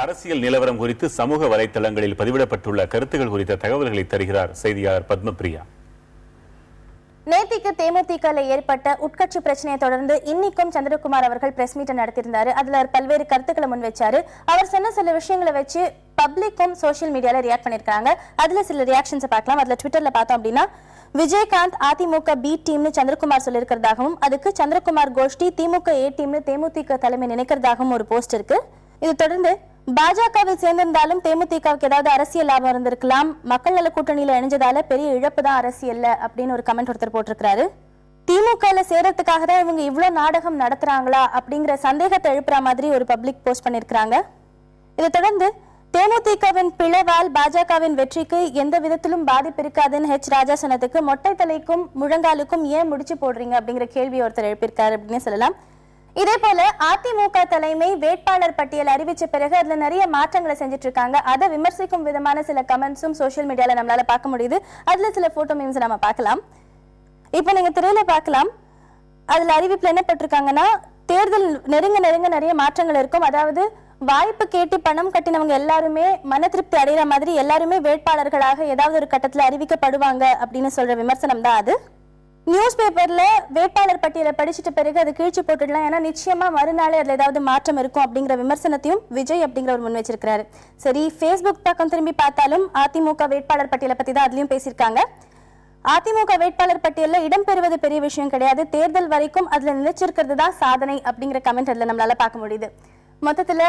அரசியல் நிலவரம் குறித்து சமூக வலைதளங்களில் பதிவிடப்பட்டுள்ள கருத்துக்கள் குறித்த தகவல்களை தருகிறார் செய்தியாளர் பத்மபிரியா. நேத்திக்கு தேமுதிகல ஏற்பட்ட உட்கட்சி பிரச்சனையை தொடர்ந்து இன்னைக்கும் சந்திரகுமார் அவர்கள் பிரஸ் மீட் நடத்தியிருந்தாரு. அதுல பல்வேறு கருத்துக்களை முன் வச்சாரு. அவர் சொன்ன சில விஷயங்களை வச்சு பப்ளிக்கும் சோசியல் மீடியால ரியாக்ட் பண்ணிருக்காங்க. அதுல சில ரியாக்ஷன்ஸ் பார்க்கலாம். அதுல ட்விட்டர்ல பார்த்தோம் அப்படின்னா, விஜயகாந்த் அதிமுக பி டீம்னு சந்திரகுமார் சொல்லியிருக்கிறதாகவும், அதுக்கு சந்திரகுமார் கோஷ்டி திமுக ஏ டீம்னு தேமுதிக தலைமை நினைக்கிறதாகவும் ஒரு போஸ்ட் இருக்கு. இது தொடர்ந்து பாஜகவில் சேர்ந்திருந்தாலும் தேமுதிகவுக்கு ஏதாவது அரசியல் லாபம் இருந்திருக்கலாம், மக்கள் நல கூட்டணியில இணைஞ்சதால பெரிய இழப்பு தான் அரசியல்ல அப்படின்னு ஒரு கமெண்ட் ஒருத்தர் போட்டிருக்காரு. திமுகல சேரத்துக்காக தான் இவங்க இவ்வளவு நாடகம் நடத்துறாங்களா அப்படிங்கிற சந்தேகத்தை எழுப்புற மாதிரி ஒரு பப்ளிக் போஸ்ட் பண்ணிருக்காங்க. இதை தொடர்ந்து தேமுதிகவின் பிளவால் பாஜகவின் வெற்றிக்கு எந்த விதத்திலும் பாதிப்பு இருக்காதுன்னு ஹெச் ராஜா சொன்னதுக்கு மொட்டை தலைக்கும் முழங்காலுக்கும் ஏன் முடிச்சு போடுறீங்க அப்படிங்கிற கேள்வி ஒருத்தர் எழுப்பியிருக்காரு அப்படின்னு சொல்லலாம். இதே போல அதிமுக தலைமை வேட்பாளர் பட்டியல் அறிவிச்ச பிறகு அதுல நிறைய மாற்றங்களை செஞ்சுட்டு இருக்காங்க. அதை விமர்சிக்கும் விதமான சில கமெண்ட்ஸும் சோசியல் மீடியால நம்மளால பார்க்க முடியுது. அதுல சில போட்டோ மீம்ஸ் நம்ம பார்க்கலாம். இப்ப நீங்க திரையில பார்க்கலாம். அதுல அறிவிப்புல என்ன பட்டிருக்காங்கன்னா, தேர்தல் நெருங்க நெருங்க நிறைய மாற்றங்கள் இருக்கும். அதாவது வாய்ப்பு கேட்டு பணம் கட்டினவங்க எல்லாருமே மன திருப்தி அடைகிற மாதிரி எல்லாருமே வேட்பாளர்களாக ஏதாவது ஒரு கட்டத்துல அறிவிக்கப்படுவாங்க அப்படின்னு சொல்ற விமர்சனம் தான் அது. நியூஸ் பேப்பர்ல வேட்பாளர் பட்டியலை படிச்சுட்ட பிறகு அது கிழிச்சு போட்டுடலாம், ஏன்னா நிச்சயமா மறுநாளே அதுல ஏதாவது மாற்றம் இருக்கும் அப்படிங்கிற விமர்சனத்தையும் விஜய் அப்படிங்கிறவர் முன் வச்சிருக்காரு. சரி, Facebook பக்கம் திரும்பி பார்த்தாலும் அதிமுக வேட்பாளர் பட்டியலை பத்தி தான் அதுலயும் பேசியிருக்காங்க. அதிமுக வேட்பாளர் பட்டியலில் இடம்பெறுவது பெரிய விஷயம் கிடையாது, தேர்தல் வரைக்கும் அதுல நிலைச்சிருக்கிறது தான் சாதனை அப்படிங்கிற கமெண்ட் அதுல நம்மளால பார்க்க முடியுது. மொத்தத்துல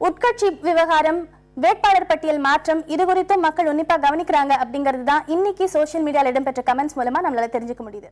உட்கட்சி விவகாரம், வேட்பாளர் பட்டியல் மாற்றம், இது குறித்தும் மக்கள் உன்னிப்பா கவனிக்கிறாங்க அப்படிங்கிறது தான் இன்னைக்கு சோசியல் மீடியால இடம்பெற்ற கமெண்ட்ஸ் மூலமா நம்மளால தெரிஞ்சுக்க முடியுது.